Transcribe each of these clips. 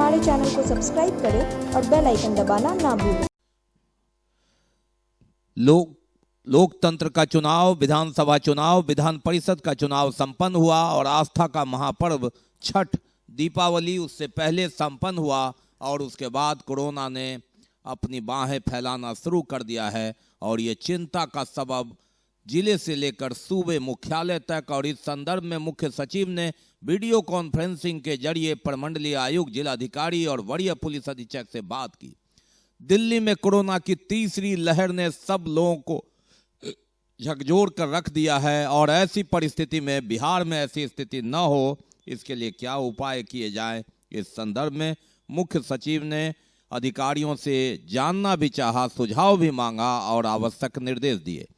हमारे चैनल को सब्सक्राइब करें और बेल आइकन दबाना ना भूलें। लोकतंत्र का चुनाव, विधानसभा चुनाव, विधान परिषद का चुनाव संपन्न हुआ और आस्था का महापर्व छठ दीपावली उससे पहले संपन्न हुआ और उसके बाद कोरोना ने अपनी बाहें फैलाना शुरू कर दिया है और ये चिंता का सबब जिले से लेकर सूबे मुख्यालय तक। और इस संदर्भ में मुख्य सचिव ने वीडियो कॉन्फ्रेंसिंग के जरिए प्रमंडलीय आयुक्त, जिलाधिकारी और वरीय पुलिस अधीक्षक से बात की। दिल्ली में कोरोना की तीसरी लहर ने सब लोगों को झकझोर कर रख दिया है और ऐसी परिस्थिति में बिहार में ऐसी स्थिति न हो, इसके लिए क्या उपाय किए जाएं, इस संदर्भ में मुख्य सचिव ने अधिकारियों से जानना भी चाहा, सुझाव भी मांगा और आवश्यक निर्देश दिए।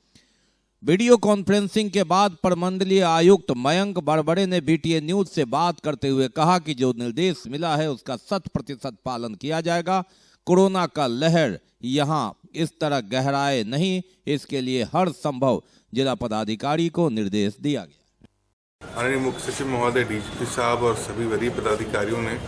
वीडियो कॉन्फ्रेंसिंग के बाद प्रमंडलीय आयुक्त मयंक बरबड़े ने बीटीए न्यूज से बात करते हुए कहा कि जो निर्देश मिला है उसका 100% पालन किया जाएगा। कोरोना का लहर यहाँ इस तरह गहराए नहीं, इसके लिए हर संभव जिला पदाधिकारी को निर्देश दिया गया। माननीय मुख्य सचिव महोदय, डीजीपी साहब और सभी वरीय पदाधिकारियों ने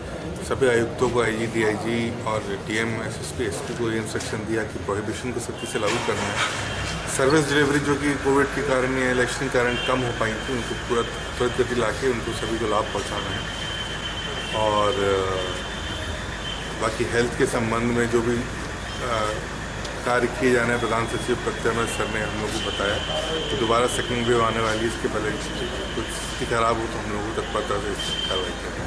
सभी आयुक्तों को, आईजी, डीआईजी और डीएम, एसएसपी, एसपी को ये इंस्ट्रक्शन दिया कि प्रोहिबिशन को सख्ती से लागू करना है। सर्विस डिलीवरी जो कि कोविड के कारण या इलेक्शन के कारण कम हो पाई थी, उनको पूरा त्वरित गति ला के उनको सभी को लाभ पहुँचाना है। और बाकी हेल्थ के संबंध में जो भी कार्य किए जाने हैं, प्रधान सचिव प्रत्यय सर ने हम लोग को बताया तो दोबारा सेकंड वेव आने वाली, इसके पहले कुछ स्थिति खराब हो तो हम लोगों को तत्परता से कार्रवाई करेंगे।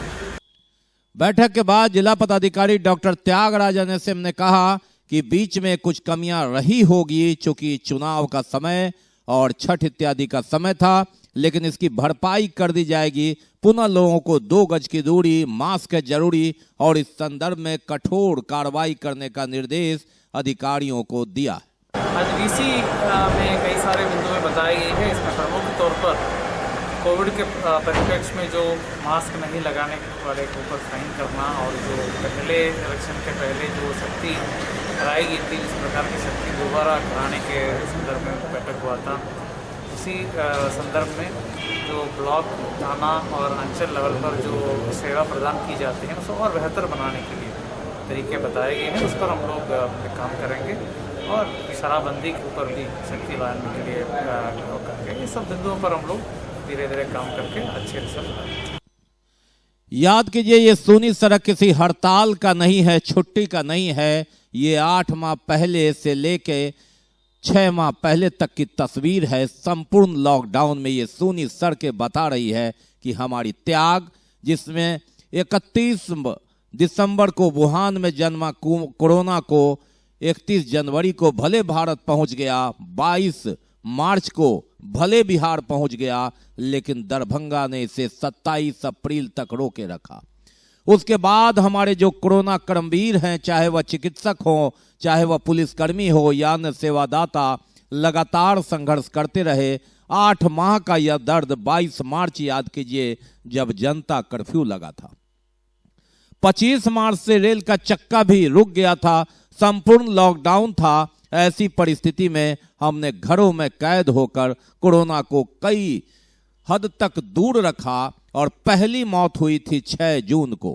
बैठक के बाद जिला पदाधिकारी डॉक्टर त्यागराज NSM ने कहा कि बीच में कुछ कमियां रही होगी, चूंकि चुनाव का समय और छठ इत्यादि का समय था, लेकिन इसकी भरपाई कर दी जाएगी। पुनः लोगों को 2 गज की दूरी, मास्क है जरूरी और इस संदर्भ में कठोर कार्रवाई करने का निर्देश अधिकारियों को दिया। आज डीसी में कई सारे बिंदुएं बताई गई है। इसमें प्रमुख तौर पर कोविड के परिप्रेक्ष्य में जो मास्क नहीं लगाने वाले के ऊपर फाइन करना और जो पहले इलेक्शन के पहले जो सख्ती कराई गई थी, इस प्रकार की सख्ती दोबारा कराने के संदर्भ में बैठक हुआ था। उसी संदर्भ में जो ब्लॉक, थाना और अंचल लेवल पर जो सेवा प्रदान की जाती है उसको और बेहतर बनाने के लिए तरीके बताए गए हैं। उस पर हम लोग काम करेंगे और शराबबंदी के ऊपर भी सख्ती लाने के लिए करेंगे। ये सब बिंदुओं पर हम लोग धीरे धीरे काम करके अच्छे रिजल्ट। याद कीजिए, ये सूनी सड़क किसी हड़ताल का नहीं है, छुट्टी का नहीं है। ये 8 माह पहले से लेके 6 माह पहले तक की तस्वीर है। संपूर्ण लॉकडाउन में ये सूनी सड़कें बता रही है कि हमारी त्याग, जिसमें 31 दिसंबर को वुहान में जन्मा कोरोना को 31 जनवरी को भले भारत पहुंच गया, 22 मार्च को भले बिहार पहुंच गया, लेकिन दरभंगा ने इसे 27 अप्रैल तक रोके रखा। उसके बाद हमारे जो कोरोना कर्मवीर हैं, चाहे वह चिकित्सक हो, चाहे वह पुलिसकर्मी हो या अन्य सेवादाता, लगातार संघर्ष करते रहे। 8 माह का यह दर्द 22 मार्च याद कीजिए, जब जनता कर्फ्यू लगा था। 25 मार्च से रेल का चक्का भी रुक गया था, संपूर्ण लॉकडाउन था। ऐसी परिस्थिति में हमने घरों में कैद होकर कोरोना को कई हद तक दूर रखा और पहली मौत हुई थी 6 जून को।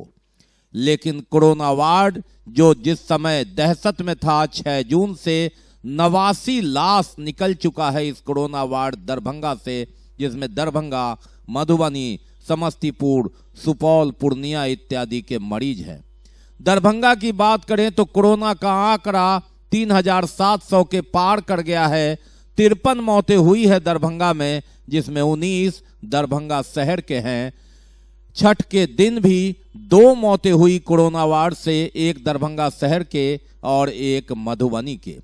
लेकिन कोरोना वार्ड जो जिस समय दहशत में था, 6 जून से 89 लाश निकल चुका है इस कोरोना वार्ड दरभंगा से, जिसमें दरभंगा, मधुबनी, समस्तीपुर, सुपौल, पूर्णिया इत्यादि के मरीज हैं। दरभंगा की बात करें तो कोरोना का आंकड़ा 3700 के पार कर गया है। 53 मौतें हुई है दरभंगा में, जिसमें 19 दरभंगा शहर के हैं। छठ के दिन भी 2 मौतें हुई कोरोना वार्ड से, एक दरभंगा शहर के और एक मधुबनी के।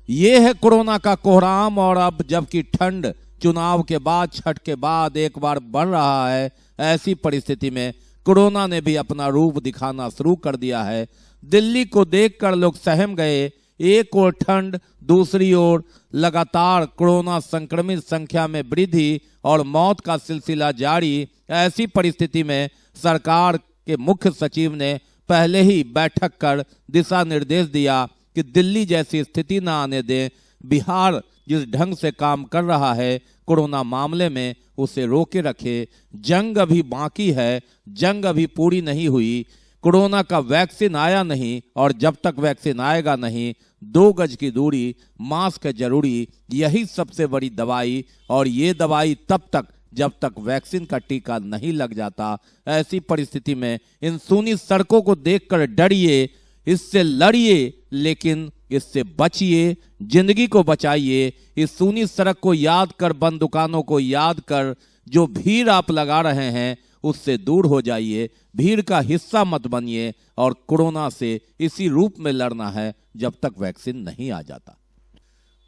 ये है कोरोना का कोहराम। और अब जबकि ठंड चुनाव के बाद, छठ के बाद एक बार बढ़ रहा है, ऐसी परिस्थिति में कोरोना ने भी अपना रूप दिखाना शुरू कर दिया है। दिल्ली को देखकर लोग सहम गए। एक ओर ठंड, दूसरी ओर लगातार कोरोना संक्रमित संख्या में वृद्धि और मौत का सिलसिला जारी। ऐसी परिस्थिति में सरकार के मुख्य सचिव ने पहले ही बैठक कर दिशा निर्देश दिया कि दिल्ली जैसी स्थिति न आने दें। बिहार जिस ढंग से काम कर रहा है कोरोना मामले में, उसे रोके रखे। जंग अभी बाकी है, जंग अभी पूरी नहीं हुई। कोरोना का वैक्सीन आया नहीं और जब तक वैक्सीन आएगा नहीं 2 गज की दूरी, मास्क है जरूरी, यही सबसे बड़ी दवाई। और ये दवाई तब तक जब तक वैक्सीन का टीका नहीं लग जाता। ऐसी परिस्थिति में इन सूनी सड़कों को देखकर डरिए, इससे लड़िए, लेकिन इससे बचिए, जिंदगी को बचाइए। इस सूनी सड़क को याद कर, बंद दुकानों को याद कर, जो भीड़ आप लगा रहे हैं उससे दूर हो जाइए, भीड़ का हिस्सा मत बनिए। और कोरोना से इसी रूप में लड़ना है जब तक वैक्सीन नहीं आ जाता।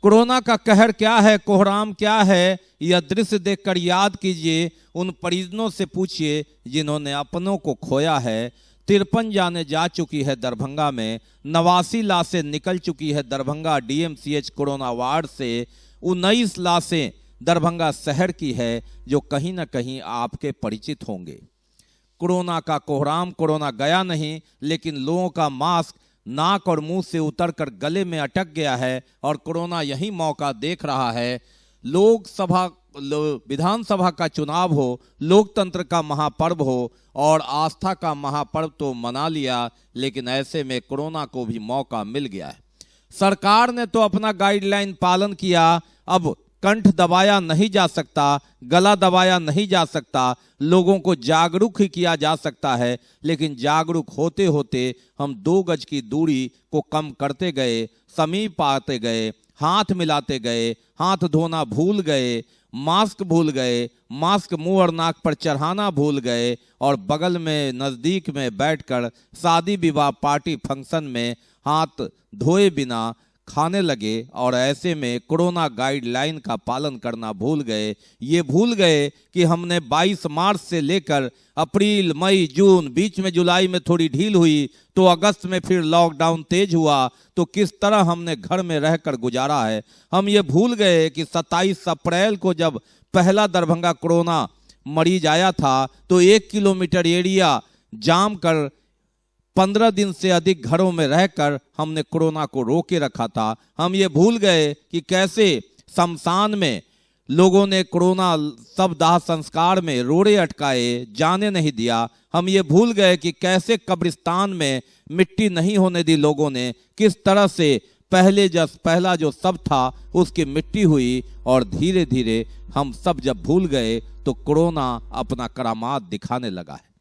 कोरोना का कहर क्या है, कोहराम क्या है, यह दृश्य देखकर याद कीजिए। उन परिजनों से पूछिए जिन्होंने अपनों को खोया है। 53 जाने जा चुकी है दरभंगा में, 89 लाशें निकल चुकी है दरभंगा DMCH कोरोना वार्ड से। 19 लाशें दरभंगा शहर की है जो कहीं ना कहीं आपके परिचित होंगे। कोरोना का कोहराम, कोरोना गया नहीं, लेकिन लोगों का मास्क नाक और मुंह से उतरकर गले में अटक गया है और कोरोना यही मौका देख रहा है। विधानसभा का चुनाव हो, लोकतंत्र का महापर्व हो और आस्था का महापर्व तो मना लिया, लेकिन ऐसे में कोरोना को भी मौका मिल गया है। सरकार ने तो अपना गाइडलाइन पालन किया, अब कंठ दबाया नहीं जा सकता, गला दबाया नहीं जा सकता, लोगों को जागरूक ही किया जा सकता है। लेकिन जागरूक होते होते हम 2 गज की दूरी को कम करते गए, समीप आते गए, हाथ मिलाते गए, हाथ धोना भूल गए, मास्क भूल गए, मास्क मुंह और नाक पर चढ़ाना भूल गए और बगल में नज़दीक में बैठकर शादी विवाह पार्टी फंक्शन में हाथ धोए बिना खाने लगे। और ऐसे में कोरोना गाइडलाइन का पालन करना भूल गए। ये भूल गए कि हमने 22 मार्च से लेकर अप्रैल, मई, जून, बीच में जुलाई में थोड़ी ढील हुई, तो अगस्त में फिर लॉकडाउन तेज हुआ, तो किस तरह हमने घर में रहकर गुजारा है। हम ये भूल गए कि 27 अप्रैल को जब पहला दरभंगा कोरोना मरीज आया था तो 1 किलोमीटर एरिया जाम कर 15 दिन से अधिक घरों में रहकर हमने कोरोना को रोके रखा था। हम ये भूल गए कि कैसे शमशान में लोगों ने कोरोना सब दाह संस्कार में रोड़े अटकाए, जाने नहीं दिया। हम ये भूल गए कि कैसे कब्रिस्तान में मिट्टी नहीं होने दी लोगों ने, किस तरह से पहला जो सब था उसकी मिट्टी हुई। और धीरे धीरे हम सब जब भूल गए तो कोरोना अपना करामात दिखाने लगा है।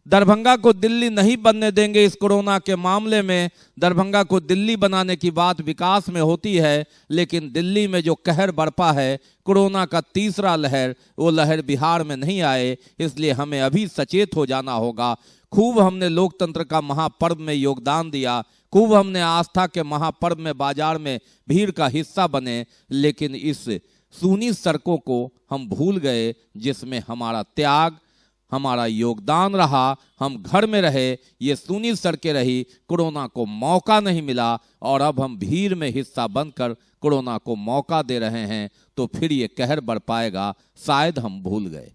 दरभंगा को दिल्ली नहीं बनने देंगे इस कोरोना के मामले में। दरभंगा को दिल्ली बनाने की बात विकास में होती है, लेकिन दिल्ली में जो कहर बरपा है कोरोना का तीसरा लहर, वो लहर बिहार में नहीं आए। इसलिए हमें अभी सचेत हो जाना होगा। खूब हमने लोकतंत्र का महापर्व में योगदान दिया, खूब हमने आस्था के महापर्व में बाजार में भीड़ का हिस्सा बने, लेकिन इस सूनी सड़कों को हम भूल गए जिसमें हमारा त्याग, हमारा योगदान रहा। हम घर में रहे, ये सूनी सड़कें रही, कोरोना को मौका नहीं मिला और अब हम भीड़ में हिस्सा बनकर कोरोना को मौका दे रहे हैं, तो फिर ये कहर बढ़ पाएगा। शायद हम भूल गए।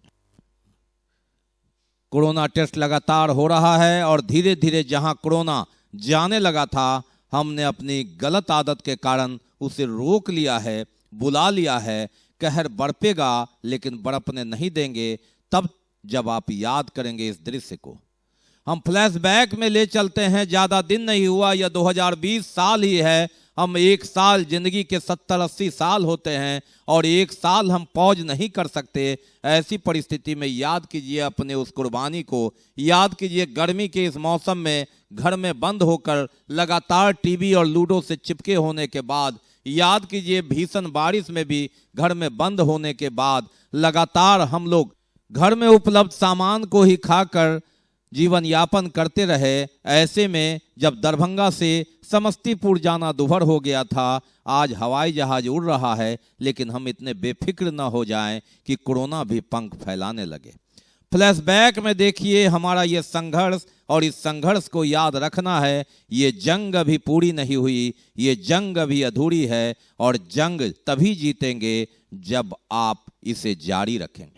कोरोना टेस्ट लगातार हो रहा है और धीरे धीरे जहां कोरोना जाने लगा था, हमने अपनी गलत आदत के कारण उसे रोक लिया है, बुला लिया है। कहर बरपेगा लेकिन बरपने नहीं देंगे तब जब आप याद करेंगे इस दृश्य को। हम फ्लैशबैक में ले चलते हैं, ज़्यादा दिन नहीं हुआ, यह 2020 साल ही है। हम 1 साल, जिंदगी के 70-80 साल होते हैं और 1 साल हम पॉज नहीं कर सकते। ऐसी परिस्थिति में याद कीजिए अपने उस कुर्बानी को, याद कीजिए गर्मी के इस मौसम में घर में बंद होकर लगातार टीवी और लूडो से चिपके होने के बाद, याद कीजिए भीषण बारिश में भी घर में बंद होने के बाद लगातार हम लोग घर में उपलब्ध सामान को ही खाकर जीवन यापन करते रहे। ऐसे में जब दरभंगा से समस्तीपुर जाना दुभर हो गया था, आज हवाई जहाज उड़ रहा है, लेकिन हम इतने बेफिक्र न हो जाएं कि कोरोना भी पंख फैलाने लगे। फ्लैशबैक में देखिए हमारा ये संघर्ष, और इस संघर्ष को याद रखना है, ये जंग अभी पूरी नहीं हुई, ये जंग अभी अधूरी है और जंग तभी जीतेंगे जब आप इसे जारी रखेंगे।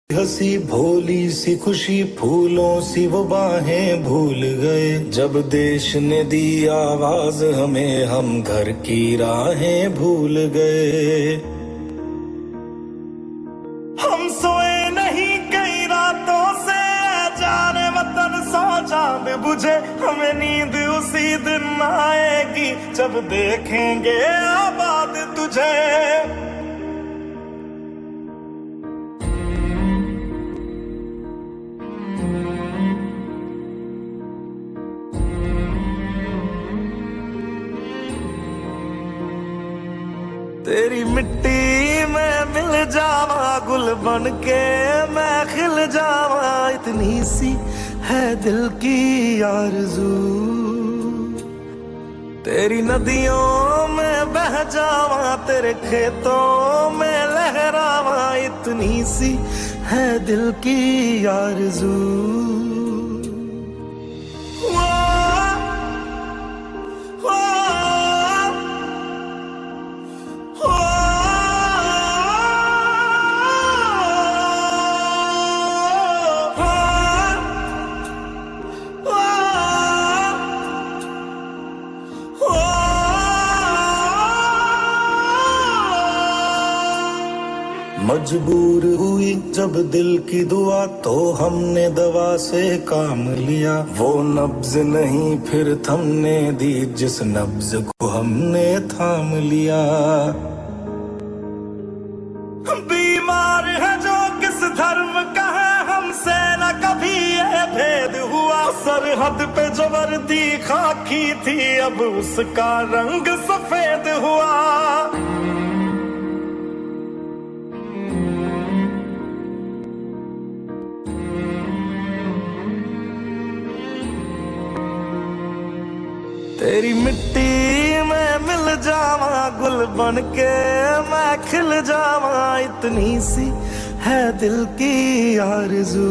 हंसी भोली सी खुशी फूलों सी वो बाहें भूल गए, जब देश ने दी आवाज हमें हम घर की राहें भूल गए। हम सोए नहीं कई रातों से, जाने वतन सौ जान बुझे, हमें नींद उसी दिन आएगी जब देखेंगे आबाद तुझे। तेरी मिट्टी में मिल जावा गुल बन के मैं खिल जावा, इतनी सी है दिल की आरज़ू। तेरी नदियों में बह जावा तेरे खेतों में लहरावा, इतनी सी है दिल की आरज़ू। मजबूर हुई जब दिल की दुआ तो हमने दवा से काम लिया, वो नब्ज नहीं फिर थमने दी जिस नब्ज को हमने थाम लिया। बीमार है जो किस धर्म का है हमसे न कभी ये भेद हुआ, सरहद पे जो वर्दी खाकी थी अब उसका रंग सफेद हुआ। तेरी मिट्टी में मिल जावा गुल बन के मैं खिल जावा, इतनी सी है दिल की आरज़ू।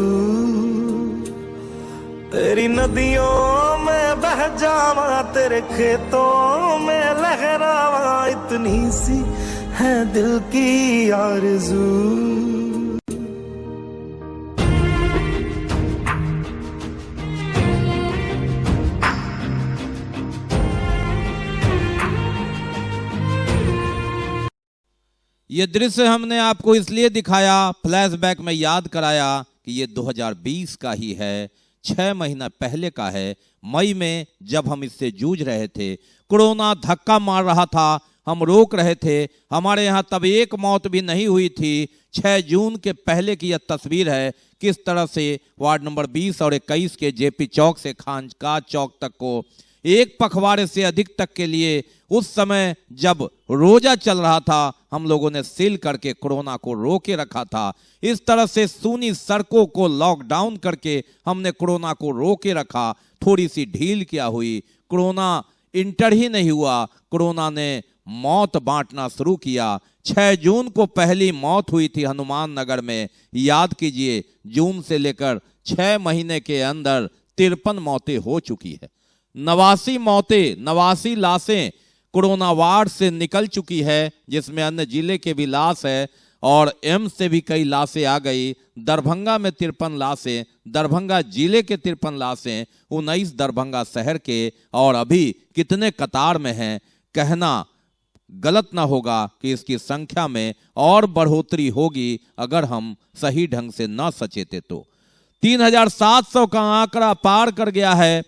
तेरी नदियों में बह जावा तेरे खेतों में लहरावा, इतनी सी है दिल की आरज़ू। ये दृश्य हमने आपको इसलिए दिखाया, फ्लैशबैक में याद कराया कि ये 2020 का ही है, 6 महीना पहले का है। मई में जब हम इससे जूझ रहे थे, कोरोना धक्का मार रहा था, हम रोक रहे थे। हमारे यहाँ तब एक मौत भी नहीं हुई थी। 6 जून के पहले की यह तस्वीर है, किस तरह से वार्ड नंबर 20 और 21 के जेपी चौक से खानका चौक तक को एक पखवाड़े से अधिक तक के लिए उस समय जब रोजा चल रहा था, हम लोगों ने सील करके कोरोना को रोके रखा था। इस तरह से सूनी सड़कों को लॉकडाउन करके हमने कोरोना को रोके रखा। थोड़ी सी ढील क्या हुई, कोरोना इंटर ही नहीं हुआ, कोरोना ने मौत बांटना शुरू किया। 6 जून को पहली मौत हुई थी हनुमान नगर में। याद कीजिए, जून से लेकर 6 महीने के अंदर 53 मौतें हो चुकी है। 89 मौतें, 89 लाशें कोरोना वार्ड से निकल चुकी है, जिसमें अन्य जिले के भी लाश है और एम्स से भी कई लाशें आ गई। दरभंगा में 53 लाशें, दरभंगा जिले के 53 लाशें, 19 दरभंगा शहर के, और अभी कितने कतार में हैं कहना गलत ना होगा कि इसकी संख्या में और बढ़ोतरी होगी अगर हम सही ढंग से न सचेते तो। 3700 का आंकड़ा पार कर गया है।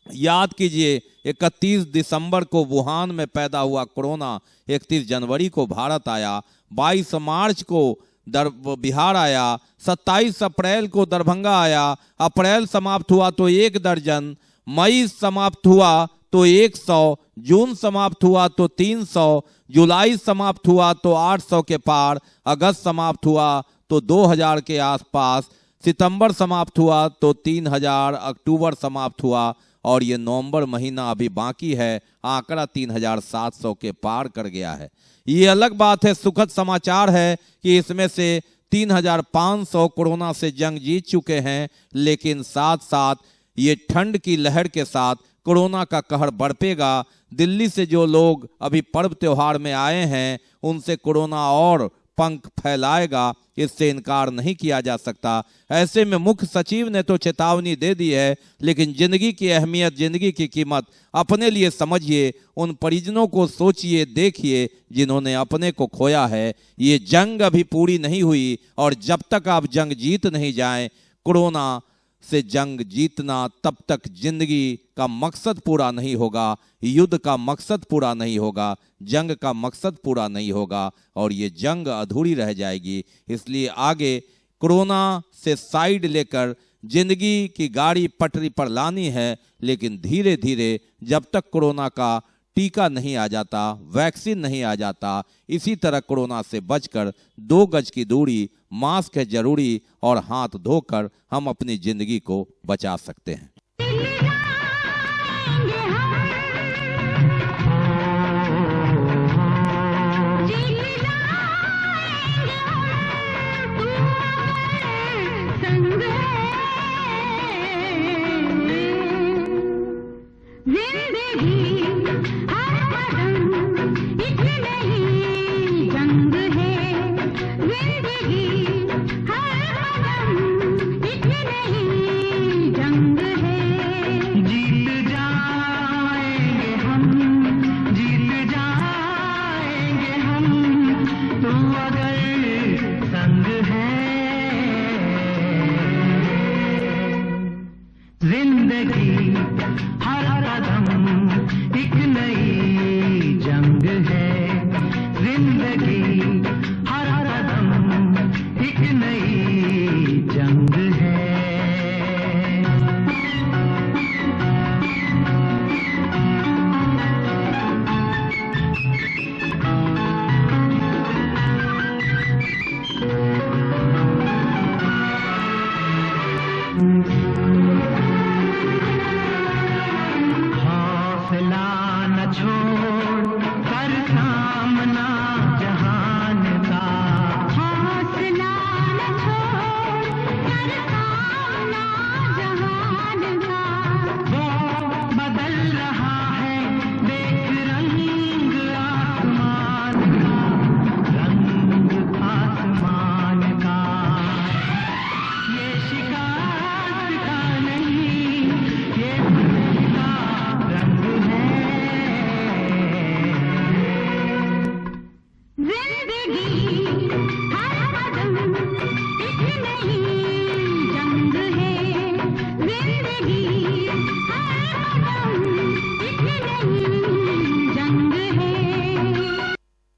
याद कीजिए, 31 दिसंबर को वुहान में पैदा हुआ कोरोना, 31 जनवरी को भारत आया, 22 मार्च को बिहार आया, 27 अप्रैल को दरभंगा आया, अप्रैल समाप्त हुआ तो 1 दर्जन, मई समाप्त हुआ तो 100, जून समाप्त हुआ तो 300, जुलाई समाप्त हुआ तो 800 के पार, अगस्त समाप्त हुआ तो 2000 के आसपास, सितंबर समाप्त हुआ तो 3000, अक्टूबर समाप्त हुआ और ये नवंबर महीना अभी बाकी है, आंकड़ा 3700 के पार कर गया है। ये अलग बात है, सुखद समाचार है कि इसमें से 3500 कोरोना से जंग जीत चुके हैं, लेकिन साथ साथ ये ठंड की लहर के साथ कोरोना का कहर बढ़ेगा। दिल्ली से जो लोग अभी पर्व त्योहार में आए हैं, उनसे कोरोना और पंख फैलाएगा, इससे इनकार नहीं किया जा सकता। ऐसे में मुख्य सचिव ने तो चेतावनी दे दी है, लेकिन जिंदगी की अहमियत, जिंदगी की कीमत अपने लिए समझिए, उन परिजनों को सोचिए, देखिए जिन्होंने अपने को खोया है। ये जंग अभी पूरी नहीं हुई और जब तक आप जंग जीत नहीं जाएं, कोरोना से जंग जीतना तब तक जिंदगी का मकसद पूरा नहीं होगा, युद्ध का मकसद पूरा नहीं होगा, जंग का मकसद पूरा नहीं होगा और ये जंग अधूरी रह जाएगी। इसलिए आगे कोरोना से साइड लेकर जिंदगी की गाड़ी पटरी पर लानी है, लेकिन धीरे धीरे जब तक कोरोना का टीका नहीं आ जाता, वैक्सीन नहीं आ जाता, इसी तरह कोरोना से बचकर 2 गज की दूरी, मास्क है जरूरी और हाथ धोकर हम अपनी जिंदगी को बचा सकते हैं।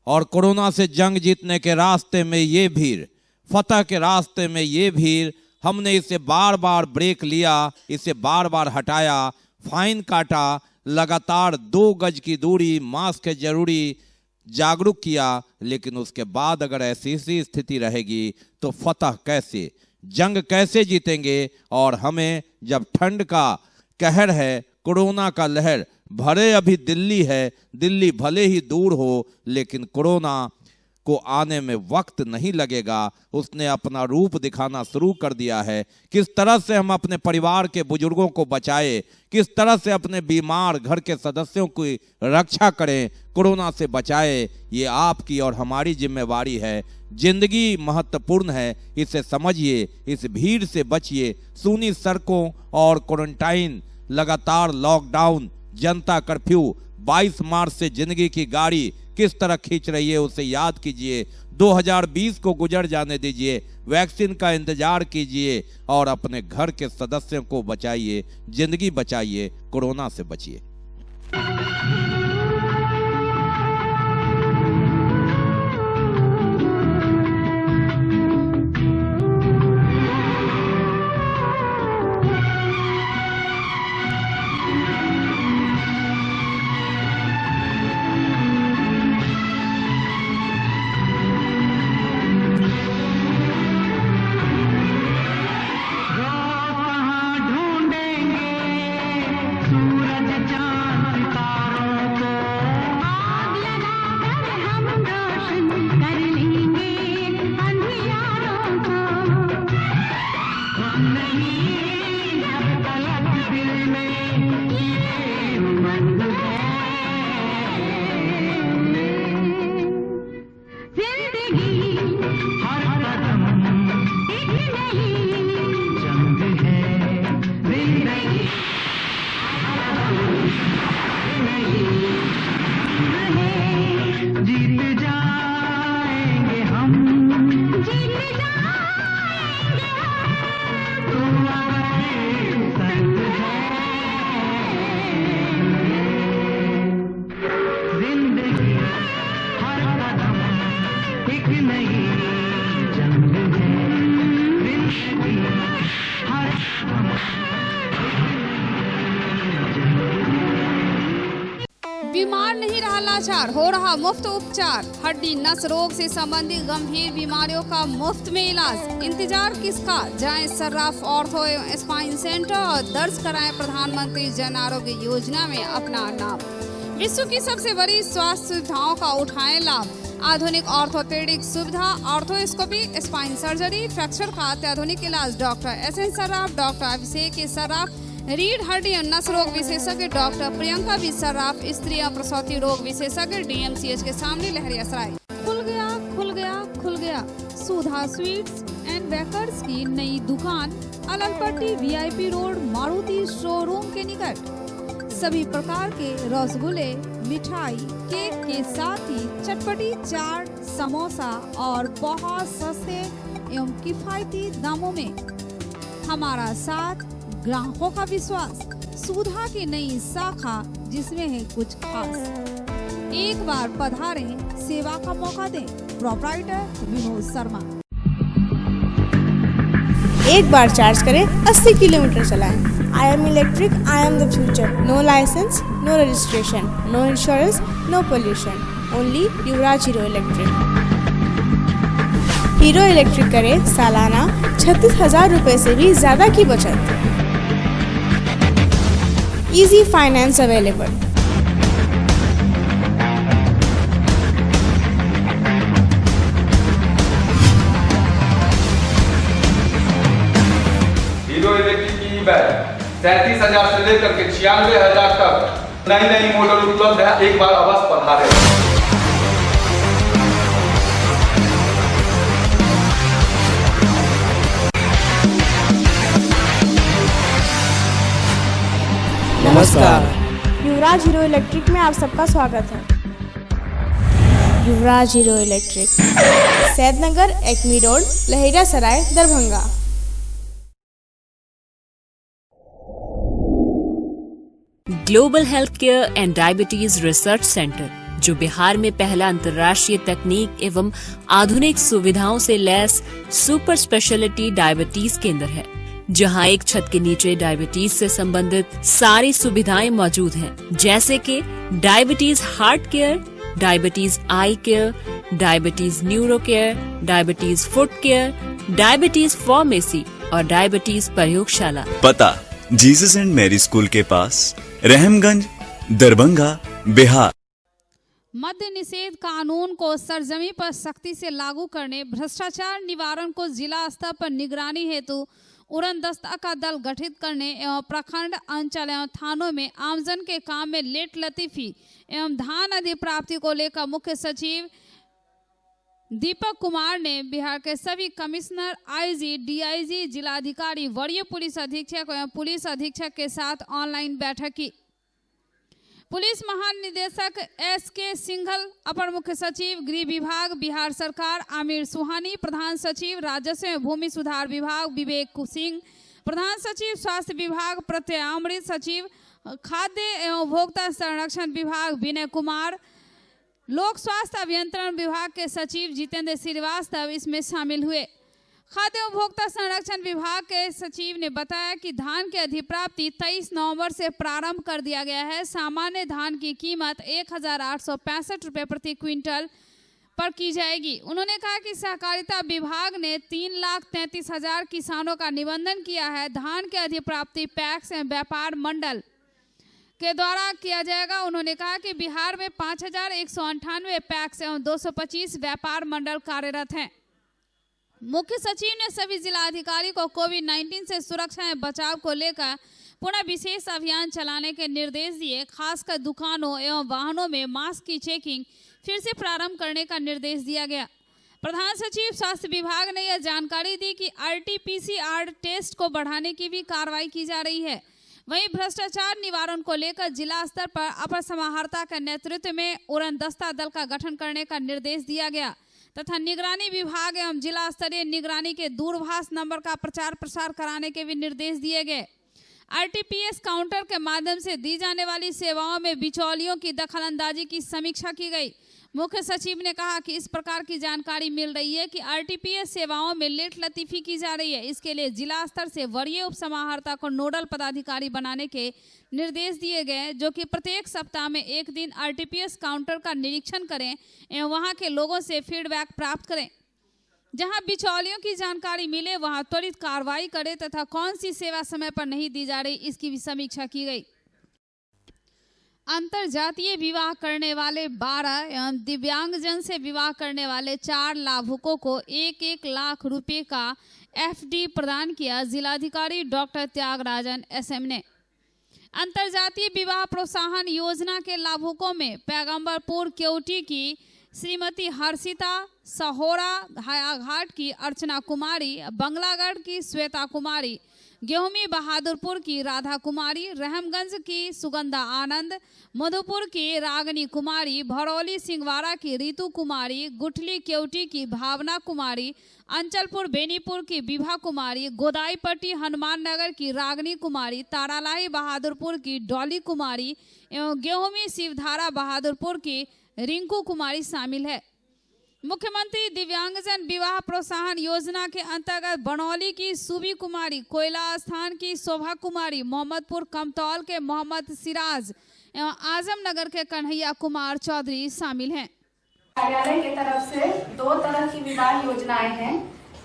और कोरोना से जंग जीतने के रास्ते में ये भीड़, फतह के रास्ते में ये भीड़, हमने इसे बार बार ब्रेक लिया, इसे बार बार हटाया, फाइन काटा, लगातार 2 गज की दूरी, मास्क है जरूरी, जागरूक किया। लेकिन उसके बाद अगर ऐसी स्थिति रहेगी तो फतह कैसे, जंग कैसे जीतेंगे? और हमें जब ठंड का कहर है, कोरोना का लहर भरे अभी दिल्ली है, दिल्ली भले ही दूर हो लेकिन कोरोना को आने में वक्त नहीं लगेगा। उसने अपना रूप दिखाना शुरू कर दिया है। किस तरह से हम अपने परिवार के बुजुर्गों को बचाए, किस तरह से अपने बीमार घर के सदस्यों की रक्षा करें, कोरोना से बचाए, ये आपकी और हमारी जिम्मेवारी है। जिंदगी महत्वपूर्ण है, इसे समझिए, इस भीड़ से बचिए। सूनी सड़कों और क्वारंटाइन, लगातार लॉकडाउन, जनता कर्फ्यू, 22 मार्च से जिंदगी की गाड़ी किस तरह खींच रही है उसे याद कीजिए। 2020 को गुजर जाने दीजिए, वैक्सीन का इंतजार कीजिए और अपने घर के सदस्यों को बचाइए, जिंदगी बचाइए, कोरोना से बचिए। सूरज चांद सितारों को बीमार नहीं रहा लाचार, हो रहा मुफ्त उपचार। हड्डी नस रोग से संबंधित गंभीर बीमारियों का मुफ्त में इलाज। इंतजार किसका, जाएं सर्राफ ऑर्थो एवं स्पाइन सेंटर और दर्ज कराएं प्रधानमंत्री जन आरोग्य योजना में अपना नाम। विश्व की सबसे बड़ी स्वास्थ्य सुविधाओं का उठाएं लाभ। आधुनिक ऑर्थोपेडिक सुविधा, ऑर्थोस्कोपी, स्पाइन सर्जरी, फ्रैक्चर का अत्याधुनिक इलाज। डॉक्टर SN सर्राफ, डॉक्टर अभिषेक सर्राफ, रीढ़ हड्डी और नस रोग विशेषज्ञ डॉक्टर प्रियंका बी सर्राफ, स्त्री और प्रसूति रोग विशेषज्ञ DMCH के सामने लहरियासराय। खुल गया खुल गया खुल गया सुधा स्वीट्स एंड बेकर्स की नई दुकान Allalpatti VIP road Maruti showroom के निकट। सभी प्रकार के रसगुल्ले, मिठाई, केक के साथ ही चटपटी चाट, समोसा और बहुत सस्ते एवं किफायती दामों में हमारा साथ, ग्राहकों का विश्वास। सुधा की नई शाखा जिसमें है कुछ खास। एक बार पधारें, सेवा का मौका दें। प्रोप्राइटर विनोद शर्मा। एक बार चार्ज करें, 80 किलोमीटर चलाएं। I am electric, I am the future. No license, no registration, no insurance, no pollution. Only Yuvraj Hero electric. Hero electric करें सालाना 36,000 रुपए से भी ज्यादा की बचत। Easy finance available. Hero electric की बैग 37,000 से लेकर के 96,000 तक नई नई मॉडल उपलब्ध है। एक बार अवश्य पधारें। नमस्कार, युवराज हीरो इलेक्ट्रिक में आप सबका स्वागत है। Yuvraj Hero Electric, Saidnagar, Ekmi road, Laheriasarai, Darbhanga. Global health care and diabetes research centre, जो बिहार में पहला अंतर्राष्ट्रीय तकनीक एवं आधुनिक सुविधाओं से लैस सुपर स्पेशलिटी डायबिटीज केंद्र है, जहां एक छत के नीचे डायबिटीज से संबंधित सारी सुविधाएं मौजूद हैं, जैसे कि diabetes heart care, diabetes eye care, diabetes neuro care, diabetes foot care, diabetes pharmacy और डायबिटीज प्रयोगशाला। पता जीसस एंड मैरी स्कूल के पास, रहमगंज, दरभंगा, बिहार। मद्य निषेध कानून को सरजमी पर सख्ती से लागू करने, भ्रष्टाचार निवारण को जिला स्तर पर निगरानी हेतु उड़नदस्ता का दल गठित करने एवं प्रखंड, अंचल एवं थानों में आमजन के काम में लेट लतीफी एवं धान अधिप्राप्ति को लेकर मुख्य सचिव दीपक कुमार ने बिहार के सभी कमिश्नर, IG, DIG, जिलाधिकारी, वरीय पुलिस अधीक्षक एवं पुलिस अधीक्षक के साथ ऑनलाइन बैठक की। पुलिस महानिदेशक SK सिंघल, अपर मुख्य सचिव गृह विभाग बिहार सरकार आमिर सुहानी, प्रधान सचिव राजस्व एवं भूमि सुधार विभाग विवेक सिंह, प्रधान सचिव स्वास्थ्य विभाग प्रत्यय अमृत, सचिव खाद्य एवं उपभोक्ता संरक्षण विभाग विनय कुमार, लोक स्वास्थ्य अभियंत्रण विभाग के सचिव जितेंद्र श्रीवास्तव इसमें शामिल हुए। खाद्य उपभोक्ता संरक्षण विभाग के सचिव ने बताया कि धान की अधिप्राप्ति 23 नवंबर से प्रारंभ कर दिया गया है। सामान्य धान की कीमत 1,865 रुपये प्रति क्विंटल पर की जाएगी। उन्होंने कहा कि सहकारिता विभाग ने 3,33,000 किसानों का निबंधन किया है। धान की अधिप्राप्ति पैक्स एवं व्यापार मंडल के द्वारा किया जाएगा। उन्होंने कहा कि बिहार में 5,198 पैक्स एवं 225 व्यापार मंडल कार्यरत हैं। मुख्य सचिव ने सभी जिलाधिकारी को कोविड-19 से सुरक्षा एवं बचाव को लेकर पुनः विशेष अभियान चलाने के निर्देश दिए। खासकर दुकानों एवं वाहनों में मास्क की चेकिंग फिर से प्रारंभ करने का निर्देश दिया गया। प्रधान सचिव स्वास्थ्य विभाग ने यह जानकारी दी कि RT-PCR टेस्ट को बढ़ाने की भी कार्रवाई की जा रही है। वहीं भ्रष्टाचार निवारण को लेकर जिला स्तर पर अपर समाहर्ता के नेतृत्व में उड़नदस्ता दल का गठन करने का निर्देश दिया गया तथा निगरानी विभाग एवं जिला स्तरीय निगरानी के दूरभाष नंबर का प्रचार प्रसार कराने के भी निर्देश दिए गए। RT-PS काउंटर के माध्यम से दी जाने वाली सेवाओं में बिचौलियों की दखलंदाजी की समीक्षा की गई। मुख्य सचिव ने कहा कि इस प्रकार की जानकारी मिल रही है कि आरटीपीएस सेवाओं में लेट लतीफी की जा रही है। इसके लिए जिला स्तर से वरीय उपसमाहर्ता को नोडल पदाधिकारी बनाने के निर्देश दिए गए, जो कि प्रत्येक सप्ताह में एक दिन आरटीपीएस काउंटर का निरीक्षण करें एवं वहां के लोगों से फीडबैक प्राप्त करें। जहां बिचौलियों की जानकारी मिले वहां त्वरित कार्रवाई करें तथा कौन सी सेवा समय पर नहीं दी जा रही, इसकी भी समीक्षा की गई। अंतरजातीय विवाह करने वाले 12 एवं दिव्यांगजन से विवाह करने वाले 4 लाभुकों को 1-1 लाख रुपए का एफडी प्रदान किया जिलाधिकारी डॉक्टर त्यागराजन एसएम ने। अंतरजातीय विवाह प्रोत्साहन योजना के लाभुकों में पैगंबरपुर केवटी की श्रीमती हर्षिता, सहोरा हायाघाट की अर्चना कुमारी, बंगलागढ़ की श्वेता कुमारी, गेहूमी बहादुरपुर की राधा कुमारी, रहमगंज की सुगंधा आनंद, मधुपुर की रागनी कुमारी, भरौली सिंगवाड़ा की रितु कुमारी, गुठली केवटी की भावना कुमारी, अंचलपुर बेनीपुर की विभा कुमारी, गोदाईपट्टी हनुमान नगर की रागनी कुमारी, तारालाई बहादुरपुर की डॉली कुमारी एवं गेहूमी शिवधारा बहादुरपुर की रिंकू कुमारी शामिल है। मुख्यमंत्री दिव्यांगजन विवाह प्रोत्साहन योजना के अंतर्गत बनौली की सुबी कुमारी, कोयला स्थान की शोभा कुमारी, मोहम्मदपुर कमतौल के मोहम्मद सिराज एवं आजमनगर के कन्हैया कुमार चौधरी शामिल हैं। कार्यालय की तरफ से 2 तरह की विवाह योजनाएं हैं,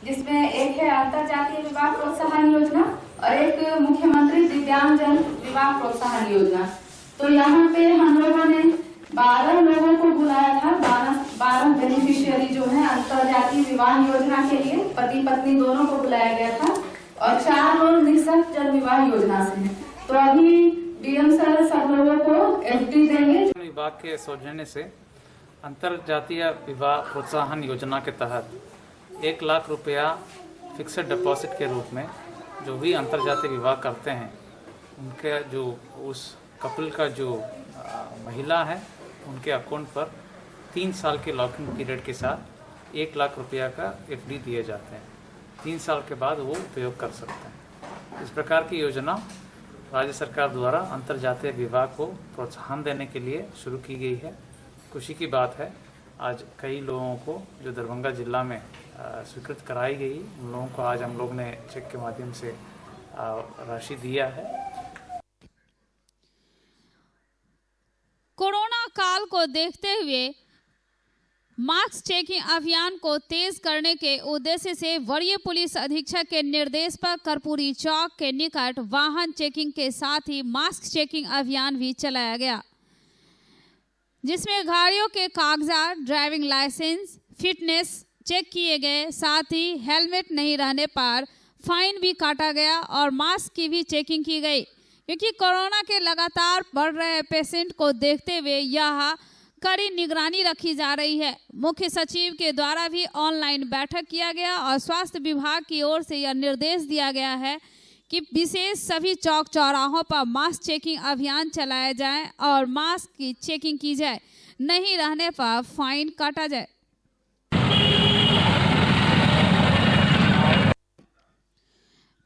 जिसमें एक है अंतरजातीय विवाह प्रोत्साहन योजना और एक मुख्यमंत्री दिव्यांगजन विवाह प्रोत्साहन योजना। तो यहाँ पे हम लोगों ने 12 लोगों को बुलाया था, 12 बेनिफिशियरी जो है अंतरजातीय विवाह योजना के लिए पति पत्नी दोनों को बुलाया गया था और 4 लोग निःशक्त जन विवाह योजना से हैं। तो अभी डीएम सर सब लोगों को एफडी देंगे। विभाग के सौजन्य से अंतरजातीय विवाह प्रोत्साहन योजना के तहत 1 लाख रुपया फिक्स्ड डिपॉजिट के रूप में जो भी अंतरजातीय विवाह करते हैं उनके जो उस कपल का जो महिला है उनके अकाउंट पर 3 साल के लॉकिंग पीरियड के साथ 1 लाख रुपया का एफडी दिए जाते हैं। 3 साल के बाद वो उपयोग कर सकते हैं। इस प्रकार की योजना राज्य सरकार द्वारा अंतरजातीय विवाह को प्रोत्साहन देने के लिए शुरू की गई है। खुशी की बात है आज कई लोगों को जो दरभंगा जिला में स्वीकृत कराई गई, उन लोगों को आज हम लोग ने चेक के माध्यम से राशि दिया है। कोरोना काल को देखते हुए मास्क चेकिंग अभियान को तेज करने के उद्देश्य से वरीय पुलिस अधीक्षक के निर्देश पर कर्पूरी चौक के निकट वाहन चेकिंग के साथ ही मास्क चेकिंग अभियान भी चलाया गया, जिसमें गाड़ियों के कागजात, ड्राइविंग लाइसेंस, फिटनेस चेक किए गए। साथ ही हेलमेट नहीं रहने पर फाइन भी काटा गया और मास्क की भी चेकिंग की गई, क्योंकि कोरोना के लगातार बढ़ रहे पेशेंट को देखते हुए यह कड़ी निगरानी रखी जा रही है। मुख्य सचिव के द्वारा भी ऑनलाइन बैठक किया गया और स्वास्थ्य विभाग की ओर से यह निर्देश दिया गया है कि विशेष सभी चौक चौराहों पर मास्क चेकिंग अभियान चलाया जाए और मास्क की चेकिंग की जाए, नहीं रहने पर फाइन काटा जाए।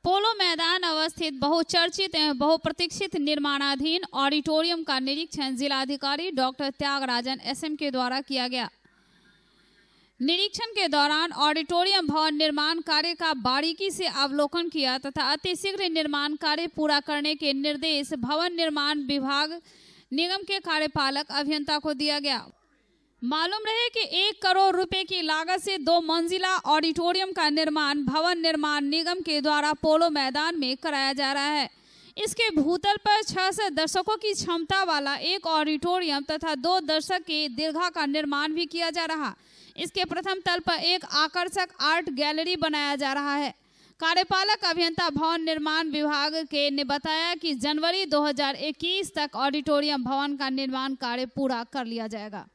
पोलो मैदान अवस्थित बहुचर्चित एवं बहुप्रतीक्षित निर्माणाधीन ऑडिटोरियम का निरीक्षण जिलाधिकारी डॉक्टर त्यागराजन एसएम के द्वारा किया गया। निरीक्षण के दौरान ऑडिटोरियम भवन निर्माण कार्य का बारीकी से अवलोकन किया तथा अतिशीघ्र निर्माण कार्य पूरा करने के निर्देश भवन निर्माण विभाग निगम के कार्यपालक अभियंता को दिया गया। मालूम रहे कि 1 करोड़ रुपए की लागत से 2 मंजिला ऑडिटोरियम का निर्माण भवन निर्माण निगम के द्वारा पोलो मैदान में कराया जा रहा है। इसके भूतल पर 600 दर्शकों की क्षमता वाला एक ऑडिटोरियम तथा 2 दर्शक के दीर्घा का निर्माण भी किया जा रहा। इसके प्रथम तल पर एक आकर्षक आर्ट गैलरी बनाया जा रहा है। कार्यपालक अभियंता भवन निर्माण विभाग के ने बताया कि जनवरी 2021 तक ऑडिटोरियम भवन का निर्माण कार्य पूरा कर लिया जाएगा।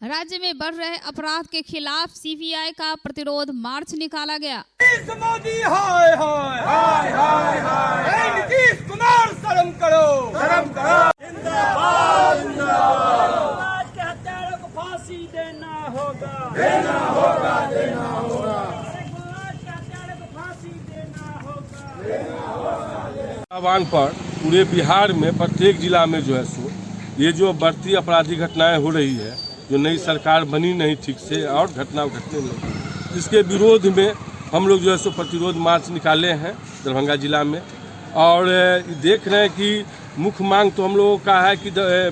राज्य में बढ़ रहे अपराध के खिलाफ सीपीआई का प्रतिरोध मार्च निकाला गया। मोदी हाय हाय हाय हाय हाय, नीतीश कुमार शर्म करो, शर्म करो। जिंदाबाद जिंदाबाद। के हत्यारों को फांसी देना होगा, देना होगा, देना होगा। के हत्यारों को फांसी देना होगा, देना होगा। आह्वान पर पूरे बिहार में प्रत्येक जिला में जो है सो ये जो बढ़ती आपराधिक घटनाएं हो रही है, जो नई सरकार बनी नहीं ठीक से और घटना घटने लगी, इसके विरोध में हम लोग जो है सो प्रतिरोध मार्च निकाले हैं दरभंगा जिला में। और देख रहे हैं कि मुख्य मांग तो हम लोगों का है कि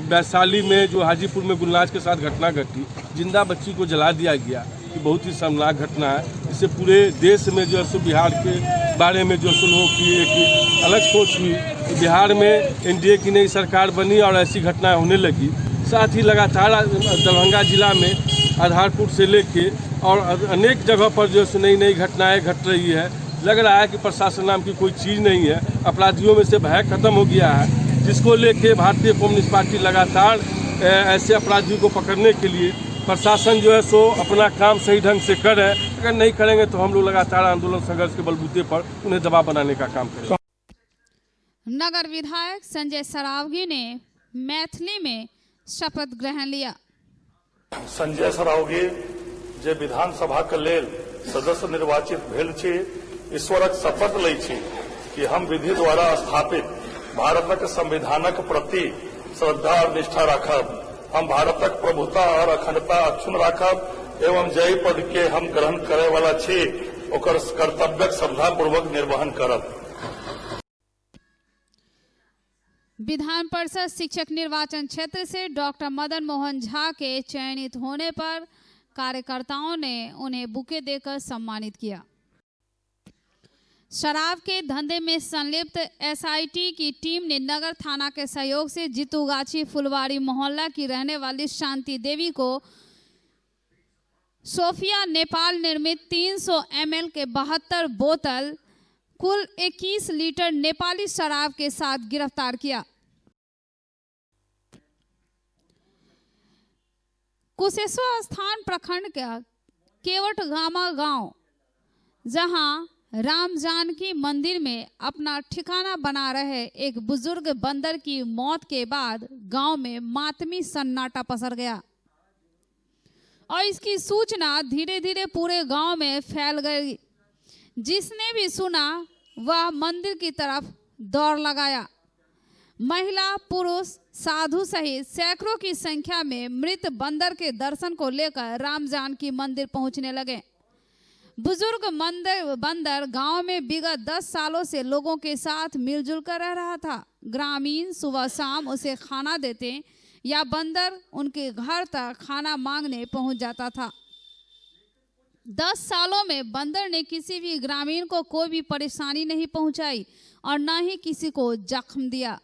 वैशाली में जो हाजीपुर में गुलनाज के साथ घटना घटी, जिंदा बच्ची को जला दिया गया, ये बहुत ही शर्मनाक घटना है। इससे पूरे देश में जो है सो बिहार के बारे में जो है सो लोगों की एक अलग सोच हुई कि बिहार में एनडीए की नई सरकार बनी और ऐसी घटनाएं होने लगी। साथ ही लगातार दरभंगा जिला में आधारपुर से लेके और अनेक जगह पर जो है नई नई घटनाएं घट रही है। लग रहा है कि प्रशासन नाम की कोई चीज़ नहीं है, अपराधियों में से भय खत्म हो गया है, जिसको लेके भारतीय कम्युनिस्ट पार्टी लगातार ऐसे अपराधियों को पकड़ने के लिए प्रशासन जो है सो अपना काम सही ढंग से करे। अगर नहीं करेंगे तो हम लोग लगातार आंदोलन संघर्ष के बलबूते पर उन्हें दबाव बनाने का काम करेंगे। नगर विधायक संजय सरावगी ने मैथिली में शपथ ग्रहण लिया। संजय सरावगी जे विधानसभा के लेल सदस्य निर्वाचित भेल छी, ईश्वरक शपथ लै छी कि हम विधि द्वारा स्थापित भारतक संविधानक प्रति श्रद्धा और निष्ठा राखब। हम भारतक प्रभुता और अखंडता अक्षुण्ण राखब एवं जय पद के हम ग्रहण करे वाला छी ओकर कर्तव्यक श्रद्धापूर्वक निर्वहन करब। विधान परिषद शिक्षक निर्वाचन क्षेत्र से डॉक्टर मदन मोहन झा के चयनित होने पर कार्यकर्ताओं ने उन्हें बुके देकर सम्मानित किया। शराब के धंधे में संलिप्त एसआईटी की टीम ने नगर थाना के सहयोग से जितुगाछी फुलवाड़ी मोहल्ला की रहने वाली शांति देवी को सोफिया नेपाल निर्मित 300 ml के 72 बोतल कुल 21 लीटर नेपाली शराब के साथ गिरफ्तार किया। कुशेश्वर स्थान प्रखंड का केवटगामा गांव, जहां राम जानकी मंदिर में अपना ठिकाना बना रहे एक बुजुर्ग बंदर की मौत के बाद गांव में मातमी सन्नाटा पसर गया और इसकी सूचना धीरे धीरे पूरे गांव में फैल गई। जिसने भी सुना वह मंदिर की तरफ दौड़ लगाया। महिला, पुरुष, साधु सहित सैकड़ों की संख्या में मृत बंदर के दर्शन को लेकर राम जानकी मंदिर पहुंचने लगे। बुजुर्ग बंदर गांव में विगत 10 सालों से लोगों के साथ मिलजुल कर रह रहा था। ग्रामीण सुबह शाम उसे खाना देते या बंदर उनके घर तक खाना मांगने पहुंच जाता था। 10 सालों में बंदर ने किसी भी ग्रामीण को कोई भी परेशानी नहीं पहुंचाई और न ही किसी को जख्म दिया।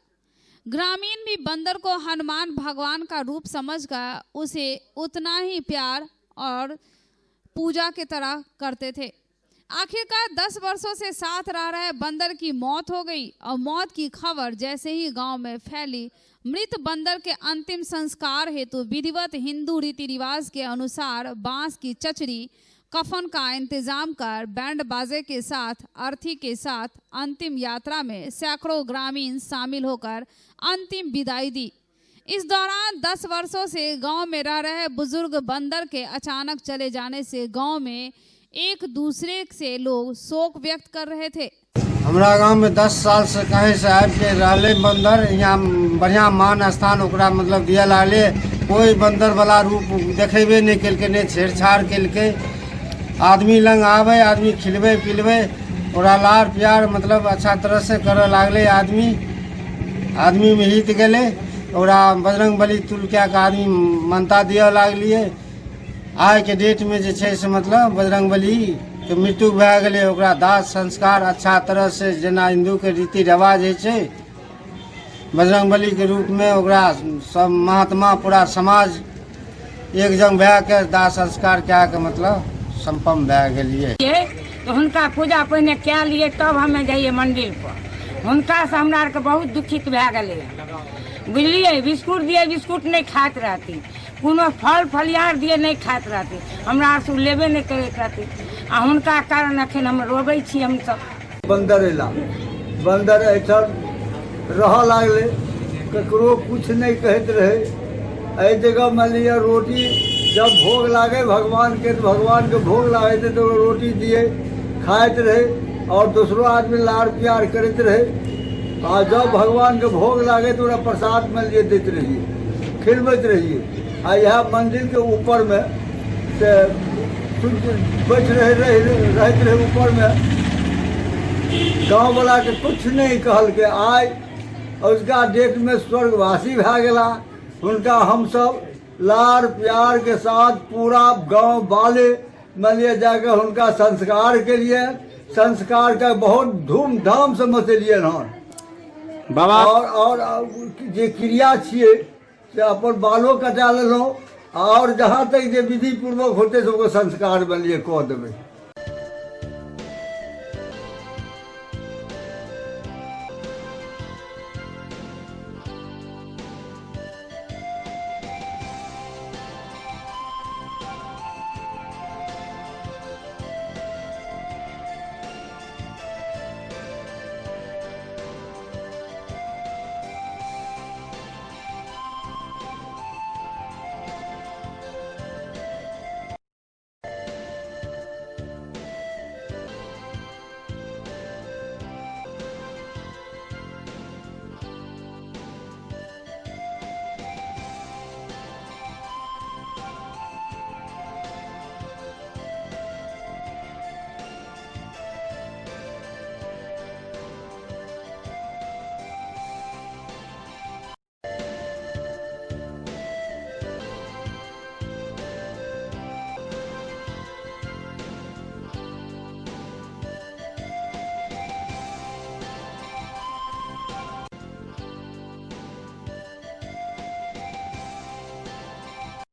ग्रामीण भी बंदर को हनुमान भगवान का रूप समझकर उसे उतना ही प्यार और पूजा की तरह करते थे। आखिरकार 10 वर्षों से साथ रह रहे बंदर की मौत हो गई और मौत की खबर जैसे ही गांव में फैली, मृत बंदर के अंतिम संस्कार हेतु विधिवत हिंदू रीति रिवाज के अनुसार बांस की चचरी, कफन का इंतजाम कर बैंड बाजे के साथ अर्थी के साथ अंतिम यात्रा में सैकड़ों ग्रामीण शामिल होकर अंतिम विदाई दी। इस दौरान 10 वर्षों से गांव में रह रहे बुजुर्ग बंदर के अचानक चले जाने से गांव में एक दूसरे से लोग शोक व्यक्त कर रहे थे। हमारा गांव में 10 साल से कहीं से आबि के रहले बंदर, यहाँ बढ़िया मान स्थान ओकरा मतलब दिया लाले। कोई बंदर वाला रूप देखेबे नहीं केलके, नहीं छेड़छाड़ केलके। आदमी लंग आवे, आदमी खिलवे पिलवे, ओकरा लार प्यार मतलब अच्छा तरह से करे लागले। आदमी में हित गेले, ओकरा बजरंग बली तुलकिया का आदमी मानता दिया लागलिए। आज के डेट में जे छै से मतलब बजरंग बली के मृत्यु भए गेलै, ओकरा दाह संस्कार अच्छा तरह से जेना हिंदू के रीति रिवाज होइ छै बजरंग बली के रूप में ओकरा सब महात्मा पूरा समाज एक जंग भए के दाह संस्कार कए के मतलब संपन्न भए गेलिए। तो हुनका पूजा पहिने कए लिए तब हमे जाइए मंदिर पर। हुनका से हमरा आर के बहुत दुखित भए गेलै, बुझलिए। बिस्कुट दिए, बिस्कुट नहीं खात रहती, कोनो फल फलियार दिए नहीं खात रहती, हमरा आर से लेबे नहीं करैत रहती। आ हुनका कारण अखन हम रोबै छी। हम सब बंदर एला, बंदर एठल रह लागले, ककरो कुछ नहीं कहत रहे। एहि जगह मान लिया रोटी जब भोग लागे भगवान के, तो भगवान के भोग लागे थे तो रोटी दिए खाइत रहे और दूसरो आदमी लाड़ प्यार करते रहे। और जब भगवान के भोग लागे तो प्रसाद में लिए देते रहिए। खिलबैत रहिए। आ यह मंदिर के ऊपर में से बैठ रहे ऊपर में गाँव वाला के कुछ नहीं कहल के आय उसका डेट में स्वर्गवासी भए गेला। उनका हम सब लाड़ प्यार के साथ पूरा गांव वाले मानिए जाकर उनका संस्कार के लिए संस्कार का बहुत धूमधाम से मचेलिए हन बाबा। और जे क्रिया छिए से अपन बालो कटा लेलहुँ और जहाँ तक जे विधि पूर्वक होते से संस्कार मानिए कह देबै।